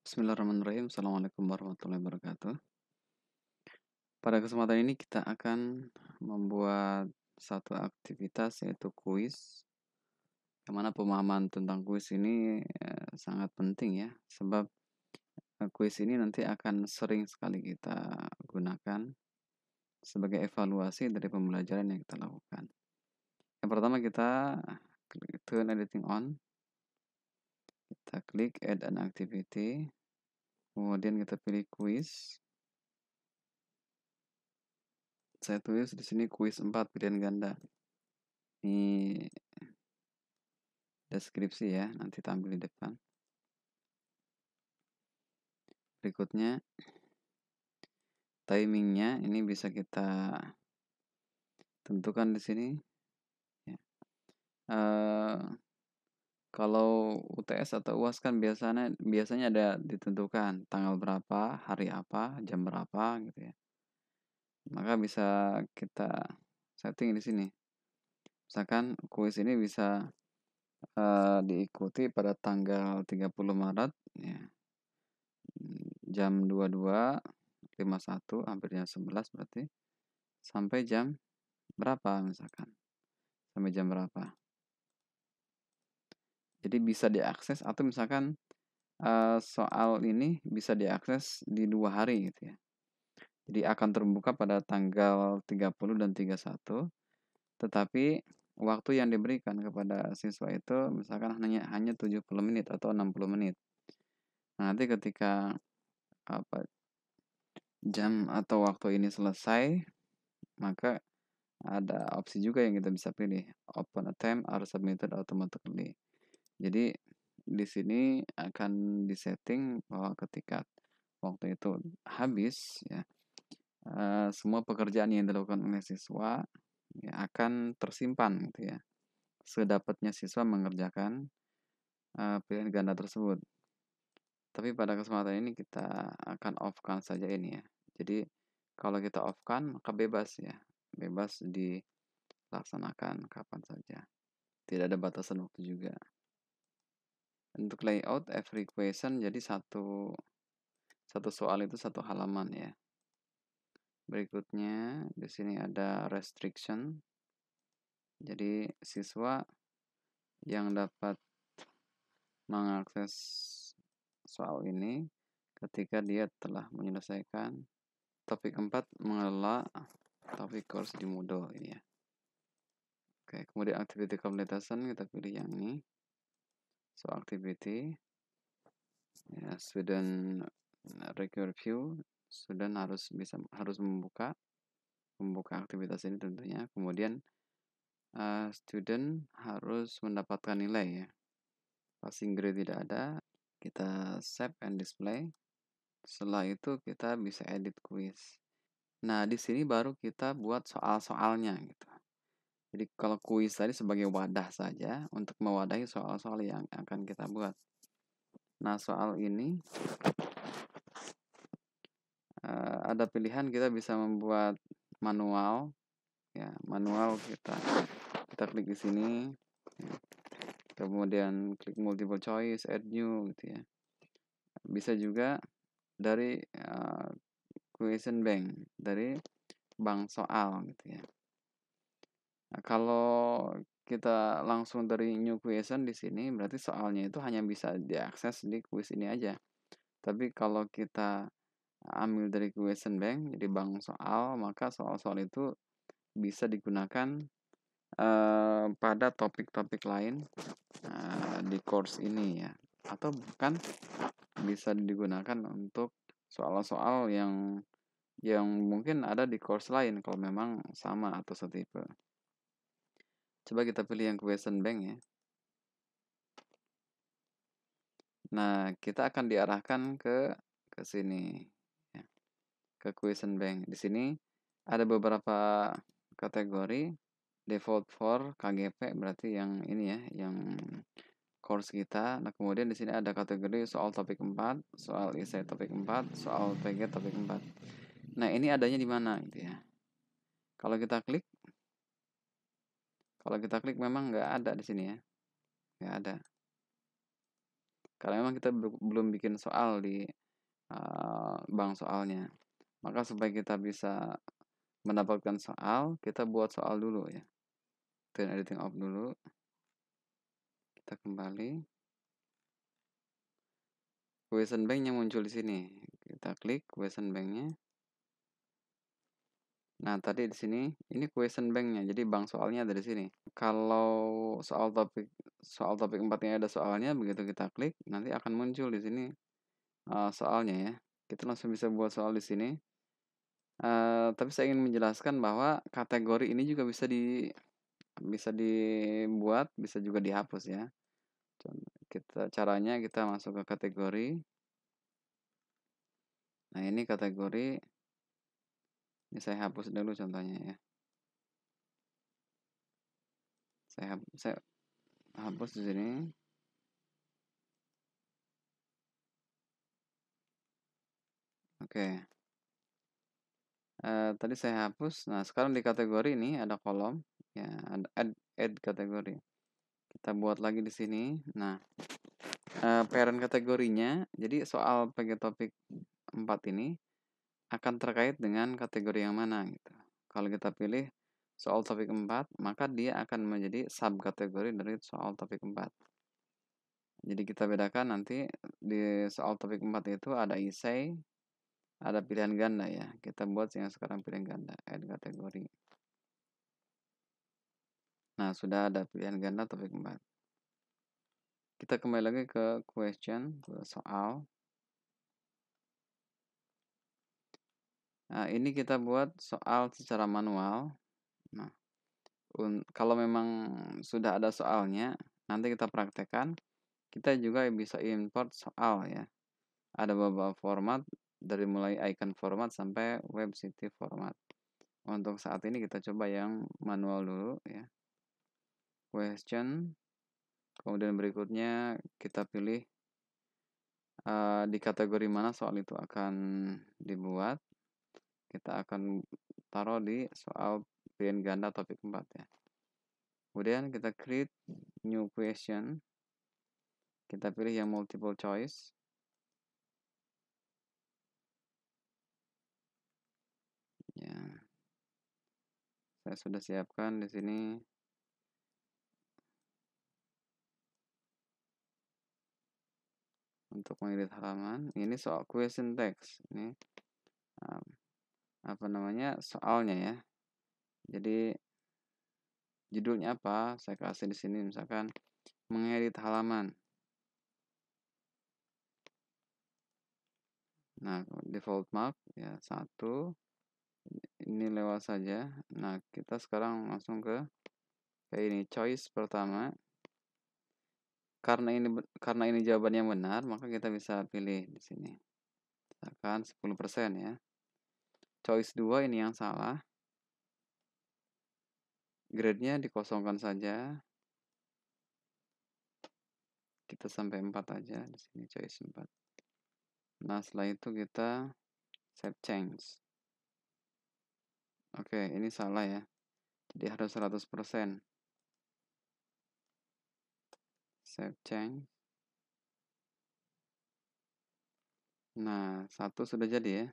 Bismillahirrahmanirrahim. Assalamualaikum warahmatullahi wabarakatuh. Pada kesempatan ini kita akan membuat satu aktivitas yaitu kuis. Yang mana pemahaman tentang kuis ini sangat penting ya, sebab kuis ini nanti akan sering sekali kita gunakan sebagai evaluasi dari pembelajaran yang kita lakukan. Yang pertama kita turn editing on. Kita klik add an activity. Kemudian kita pilih kuis. Saya tulis di sini kuis 4 pilihan ganda. Ini deskripsi ya, nanti tampil di depan. Berikutnya timingnya ini bisa kita tentukan di sini ya. Kalau UTS atau UAS kan biasanya ada ditentukan tanggal berapa, hari apa, jam berapa gitu ya. Maka bisa kita setting di sini. Misalkan kuis ini bisa diikuti pada tanggal 30 Maret ya. Jam 22.51 hampir jam 11 berarti sampai jam berapa misalkan. Sampai jam berapa. Jadi bisa diakses atau misalkan soal ini bisa diakses di 2 hari gitu ya. Jadi akan terbuka pada tanggal 30 dan 31, tetapi waktu yang diberikan kepada siswa itu misalkan hanya 70 menit atau 60 menit. Nah, nanti ketika jam atau waktu ini selesai, maka ada opsi juga yang kita bisa pilih, open attempt or submitted automatically. Jadi di sini akan disetting bahwa ketika waktu itu habis ya, semua pekerjaan yang dilakukan oleh siswa ya, akan tersimpan gitu ya, sedapatnya siswa mengerjakan pilihan ganda tersebut. Tapi pada kesempatan ini kita akan off-kan saja ini ya. Jadi kalau kita off-kan maka bebas ya, bebas dilaksanakan kapan saja. Tidak ada batasan waktu juga. Untuk layout every question, jadi satu soal itu satu halaman ya. Berikutnya di sini ada restriction. Jadi siswa yang dapat mengakses soal ini ketika dia telah menyelesaikan topik 4 mengelola topik course di Moodle ini ya. Oke, kemudian activity completion kita pilih yang ini. So activity ya, student record view, student harus membuka aktivitas ini tentunya. Kemudian student harus mendapatkan nilai ya. Passing grade tidak ada, kita save and display. Setelah itu kita bisa edit quiz. Nah, di sini baru kita buat soal-soalnya gitu. Jadi kalau kuis tadi sebagai wadah saja untuk mewadahi soal-soal yang akan kita buat. Nah, soal ini ada pilihan kita bisa membuat manual ya, manual kita klik di sini ya. Kemudian klik multiple choice, add new gitu ya. Bisa juga dari question bank, dari bank soal gitu ya. Nah, kalau kita langsung dari new question di sini berarti soalnya itu hanya bisa diakses di kuis ini aja. Tapi kalau kita ambil dari question bank, jadi bank soal, maka soal-soal itu bisa digunakan pada topik-topik lain di course ini ya, atau bahkan bisa digunakan untuk soal-soal yang mungkin ada di course lain kalau memang sama atau setipe. Coba kita pilih yang question bank ya. Nah, kita akan diarahkan ke sini ya, ke question bank. Di sini ada beberapa kategori. Default for KGP berarti yang ini ya, yang course kita. Nah, kemudian di sini ada kategori soal topik 4, soal esai topik 4, soal PG topik 4. Nah, ini adanya di mana gitu ya. Kalau kita klik memang nggak ada di sini ya. Nggak ada. karena memang kita belum bikin soal di bank soalnya. Maka supaya kita bisa mendapatkan soal, kita buat soal dulu ya. Turn editing off dulu. Kita kembali. Question bank-nya muncul di sini. Kita klik question bank-nya. Nah, tadi di sini ini question bank-nya. Jadi bank soalnya ada di sini. Kalau soal topik 4-nya ada soalnya, begitu kita klik nanti akan muncul di sini soalnya ya. Kita langsung bisa buat soal di sini. Tapi saya ingin menjelaskan bahwa kategori ini juga bisa dibuat, bisa juga dihapus ya. Caranya kita masuk ke kategori. Nah, ini kategori. Ini saya hapus dulu contohnya ya. Saya hapus di sini. Oke. Tadi saya hapus. Nah, sekarang di kategori ini ada kolom ya, ada add kategori. Kita buat lagi di sini. Nah, parent kategorinya, jadi soal pakai topik 4 ini akan terkait dengan kategori yang mana gitu. Kalau kita pilih soal topik 4, maka dia akan menjadi subkategori dari soal topik 4. Jadi kita bedakan nanti di soal topik 4 itu ada essay, ada pilihan ganda ya. Kita buat yang sekarang pilihan ganda, add kategori. Nah, sudah ada pilihan ganda topik 4. Kita kembali lagi ke question, ke soal. Nah, ini kita buat soal secara manual. Nah, kalau memang sudah ada soalnya, nanti kita praktekkan. Kita juga bisa import soal ya. Ada beberapa format, dari mulai icon format sampai WebCity format. Untuk saat ini kita coba yang manual dulu ya. Question. Kemudian berikutnya kita pilih di kategori mana soal itu akan dibuat. Kita akan taruh di soal pilihan ganda topik 4 ya. Kemudian kita create new question. Kita pilih yang multiple choice. Ya. Saya sudah siapkan di sini. Untuk mengedit halaman, ini soal question text. Ini apa namanya? Soalnya ya. Jadi judulnya apa? Saya kasih di sini misalkan mengedit halaman. Nah, default mark ya 1. Ini lewat saja. Nah, kita sekarang langsung ke ini choice pertama. Karena ini jawaban yang benar, maka kita bisa pilih di sini. Misalkan 10% ya. Choice 2 ini yang salah. Grade-nya dikosongkan saja. Kita sampai 4 aja di sini choice 4. Nah, setelah itu kita save change. Oke, ini salah ya. Jadi harus 100%. Save change. Nah, 1 sudah jadi ya.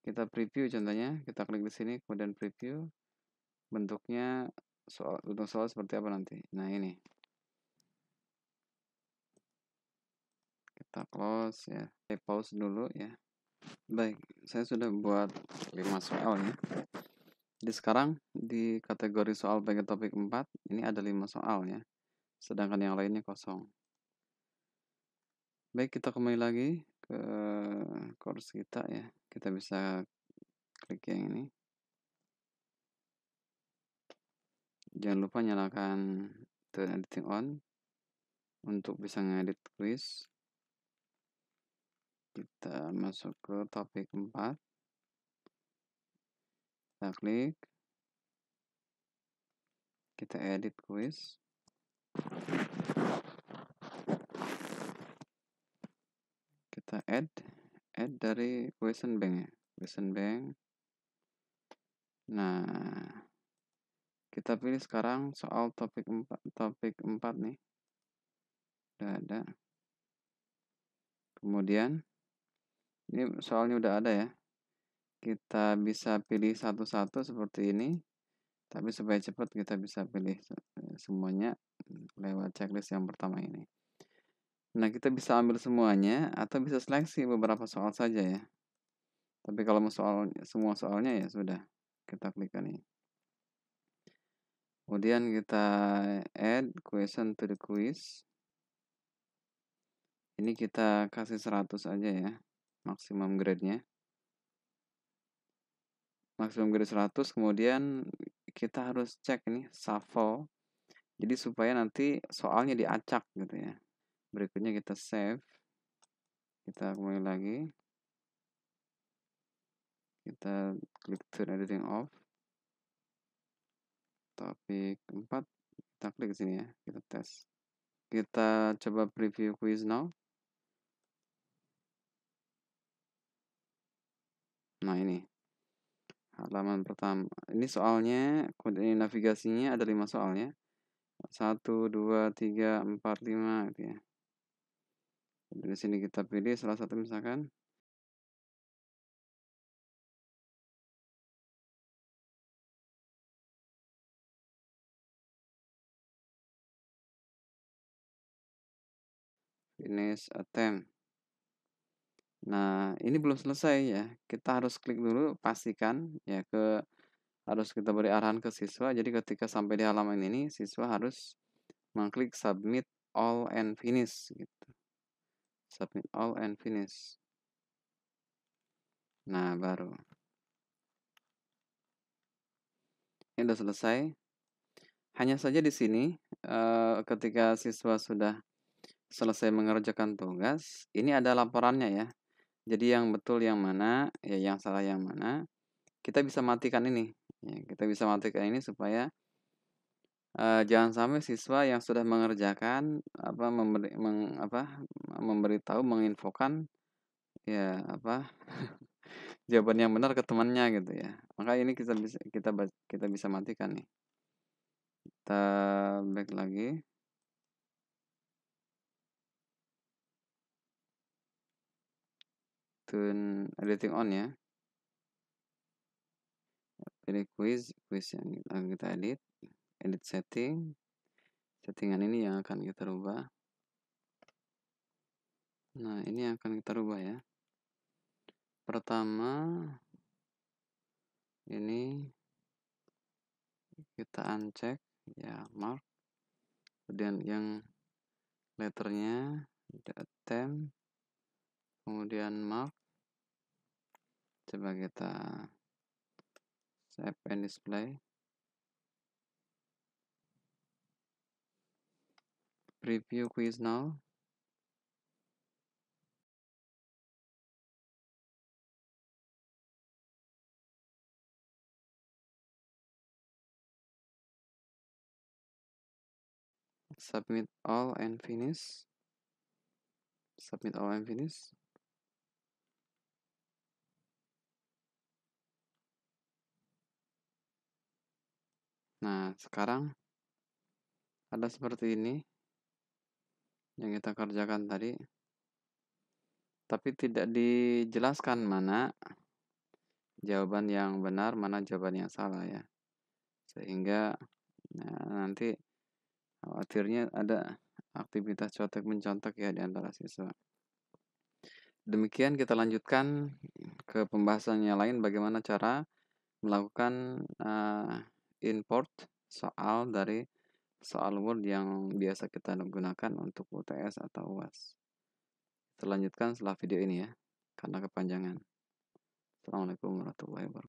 Kita preview contohnya, kita klik di sini kemudian preview. Bentuknya bentuk soal seperti apa nanti. Nah, ini. Kita close ya. Saya pause dulu ya. Baik, saya sudah buat 5 soal ya. Jadi sekarang di kategori soal pakai topik 4, ini ada 5 soal ya. Sedangkan yang lainnya kosong. Baik, kita kembali lagi ke course kita ya. Kita bisa klik yang ini. Jangan lupa nyalakan turn editing on untuk bisa ngedit quiz. Kita masuk ke topik 4. Kita klik. Kita edit quiz. Kita add dari question bank ya. Question bank. Nah, kita pilih sekarang soal topik 4 nih. Udah ada. Kemudian ini soalnya udah ada ya. Kita bisa pilih satu-satu seperti ini. Tapi supaya cepat kita bisa pilih semuanya lewat checklist yang pertama ini. Nah, kita bisa ambil semuanya atau bisa seleksi beberapa soal saja ya. Tapi kalau mau semua soalnya ya sudah, kita klik ini. Kemudian kita add question to the quiz. Ini kita kasih 100 aja ya, maksimum grade-nya. Maksimum grade 100, kemudian kita harus cek ini shuffle. Jadi supaya nanti soalnya diacak gitu ya. Berikutnya kita save. Kita kembali lagi. Kita klik turn editing off. Topik 4, kita klik sini ya, kita tes. Kita coba preview quiz now. Nah, ini halaman pertama. Ini soalnya, kode navigasinya ada 5 soalnya. 1, 2, 3, 4, 5 gitu ya. Dari sini kita pilih salah satu misalkan. Finish attempt. Nah, ini belum selesai ya. Kita harus klik dulu, pastikan ya harus kita beri arahan ke siswa. Jadi ketika sampai di halaman ini, siswa harus mengklik submit all and finish gitu. Submit all and finish. Nah, baru. Ini udah selesai. Hanya saja di sini ketika siswa sudah selesai mengerjakan tugas, ini ada laporannya ya. Jadi yang betul yang mana, ya yang salah yang mana. Kita bisa matikan ini. Ya, kita bisa matikan ini supaya jangan sampai siswa yang sudah mengerjakan memberitahu, menginfokan ya jawaban yang benar ke temannya gitu ya. Maka ini kita bisa matikan nih. Kita back lagi. Turn editing on ya. Pilih quiz yang akan kita edit settingan ini yang akan kita rubah. Nah, ini yang akan kita rubah ya. Pertama ini kita uncheck ya, mark. Kemudian yang letternya the attempt, kemudian mark. Coba kita save and display. Preview quiz now. Submit all and finish. Submit all and finish. Nah, sekarang ada seperti ini yang kita kerjakan tadi. Tapi tidak dijelaskan mana jawaban yang benar, mana jawaban yang salah ya. Sehingga nanti khawatirnya ada aktivitas contek-mencontek ya di antara siswa. Demikian kita lanjutkan ke pembahasan yang lain, bagaimana cara melakukan import soal dari soal Word yang biasa kita gunakan untuk UTS atau UAS. Kita lanjutkan setelah video ini ya, karena kepanjangan. Assalamualaikum warahmatullahi wabarakatuh.